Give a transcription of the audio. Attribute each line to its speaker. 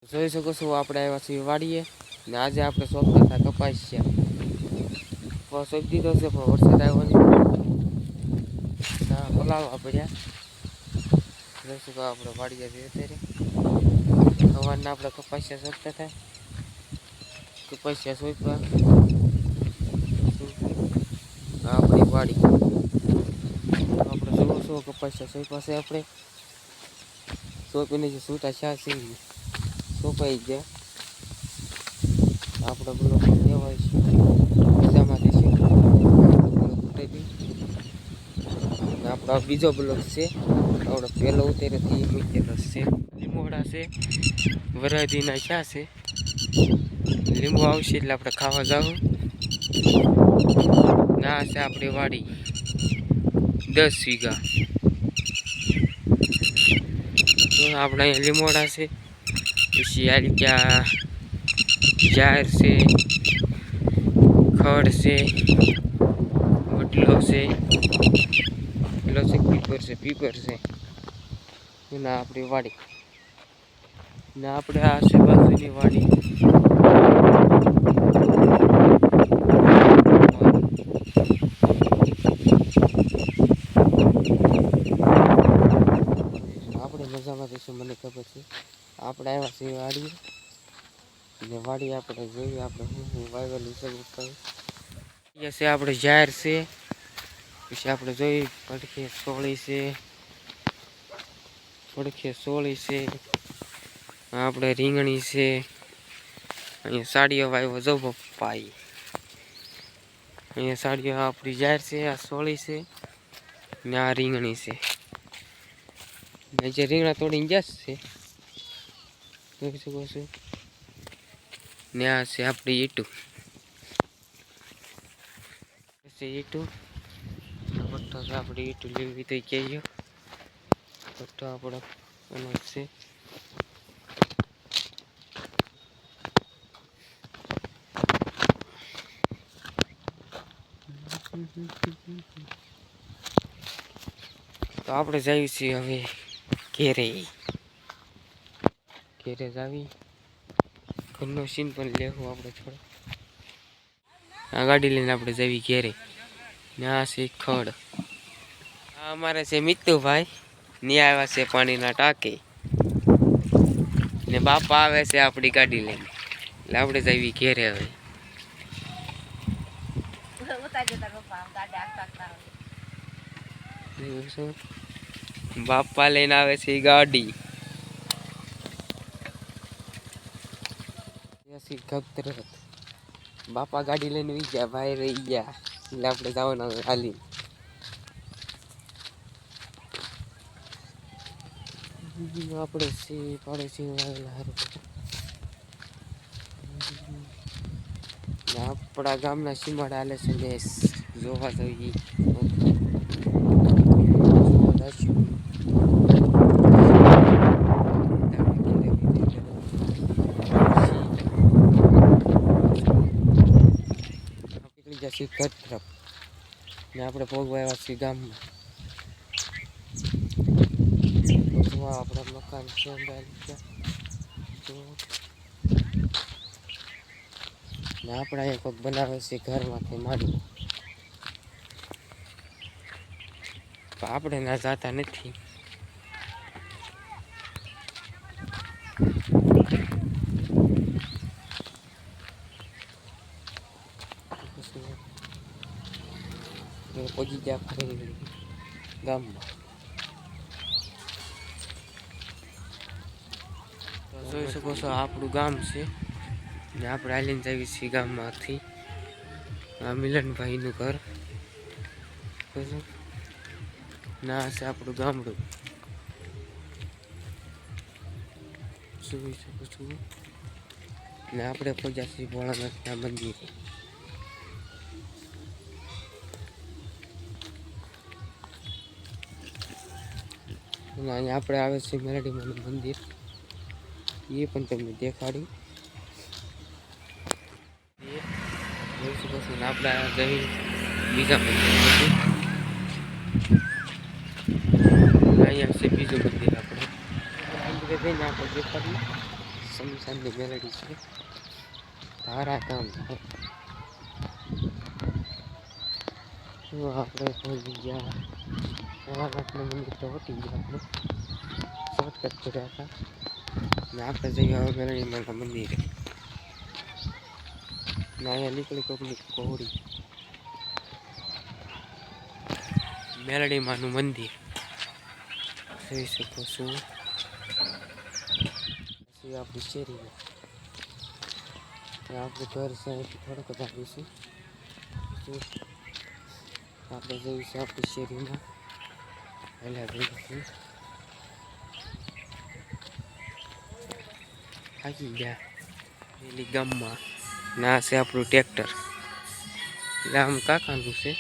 Speaker 1: જોઈ શકો છો આપણે આવ્યા છીએ વાડીએ ને આજે આપણે સોંપતા હતા કપાસ છે સોંપી દીધો છે પણ વરસાદ આવ્યો નહીં ના પલાળવા પડ્યા જોઈ શકો આપણે વાડીએ જઈએ અત્યારે સવારના આપણે કપાસિયા સોંપતા હતા કપાસિયા સોંપ્યા આપણી વાડી આપણે જોવો છો કપાસિયા સોંપ્યા છે આપણે સોંપીને જે સૂતા શા છે સોંપાઈ ગયા આપણે બોલો કહેવાય છે મજામાં દેશું આપણો બીજો બ્લોક છે આપણો પહેલો ઉતરેથી મૂકેલો છે લીમોડા છે વરાદીના શા છે લીંબુ આવશે એટલે આપણે ખાવા જાવું ના છે આપણી વાડી 10 વીઘા તો આપણે અહીંયા લીમોડા છે પછી ત્યાં જાર છે ખડ છે વટલો છે પેલો છે પીપર છે એના આપણી વાડી ને આપણે આ છે બાજુની વાડી આપણે મજામાં જઈશું મને ખબર છે આપણે આવ્યા છીએ વાડીએ ને વાડી આપણે જોઈએ આપણે હું વાવેલું છે ઉપર છે આપણે જાહેર છે પછી આપણે જોઈ પડખે સોળી છે આપણે રીંગણી છે અહીંયા સાડીઓ વાવ્યો જો પપ્પાઈ અહીંયા સાડીઓ આપણી જાહેર છે આ સોળી છે ને આ રીંગણી છે જે રીંગણા તોડીને ગયા છે જોઈ શકો છો ને આ છે આપણી ઈટું પટ્ટો છે આપણી ઈટું લેવી તો કહેજો પટ્ટો આપણો એનો છે તો આપણે જઈએ છીએ હવે ઘેરે જાવી ઘરનો સીન પણ લેવું આપણે થોડો આ ગાડી લઈને આપણે જવી ઘેરે ને આ છે ખડ આ અમારે છે મિત્તુભાઈ ને આવ્યા છે પાણીના ટાંકે ને બાપા આવે છે આપણી ગાડી લઈને એટલે આપણે જવી ઘેરે હવે બાપા લઈને આવે છે ગાડી બાપા ગાડી લઈને વી ગયા ભાઈ રહી ગયા એટલે આપણે જવાના હાલી આપણે પાડોશી આપણા ગામના સીમાડા હાલે છે દેશ જોવા જોઈએ જશે ઘર તરફ ને આપણે ભોગવા આવ્યા છીએ ગામમાં આપણા મકાન છે ને આપણા એક બનાવે છે ઘરમાંથી માંડી આપણે ના જાતા નથી પગી ગયા ગામમાં જોઈ શકો છો આપણું ગામ છે ને આપણે હાલીને જઈએ છીએ ગામમાંથી આ મિલનભાઈનું ઘર ના છે આપણું ગામડું જોઈ શકો છો ને આપણે પહોંચ્યા છીએ ભોળાનાથના મંદિરે અહીંયા આપણે આવે છે મેરડીમાનું મંદિર એ પણ તમને દેખાડી જોઈ શકો છો ને આપણે જઈ બીજા મંદિર અહીંયા છે બીજું મંદિર આપણે મંદિરે જઈને આપણે દેખાડીએ શમશાનની મેલડી છે. તારા કામ શું આપણે પહોંચી ગયા. ભોળાનાથનું મંદિર તો વટી ગયા. આપણે શોર્ટકટ કર્યા હતા ને આપણે જઈએ હવે મેલડીમાના મંદિરે. ને અહીંયા નીકળી કોકની કોહડી. મેલડીમાનું મંદિર જોઈ શકો છો. પછી આપણી શેરીમાં આપણું ઘર છે થોડુંક જ આવીશું. આપણે જઈશું આપણી શેરીમાં પહેલાં જઈશું. થાકી ગયા પેલી ગામમાં. ના છે આપણું ટ્રેક્ટર. એટલે આમ કાકાનું છે.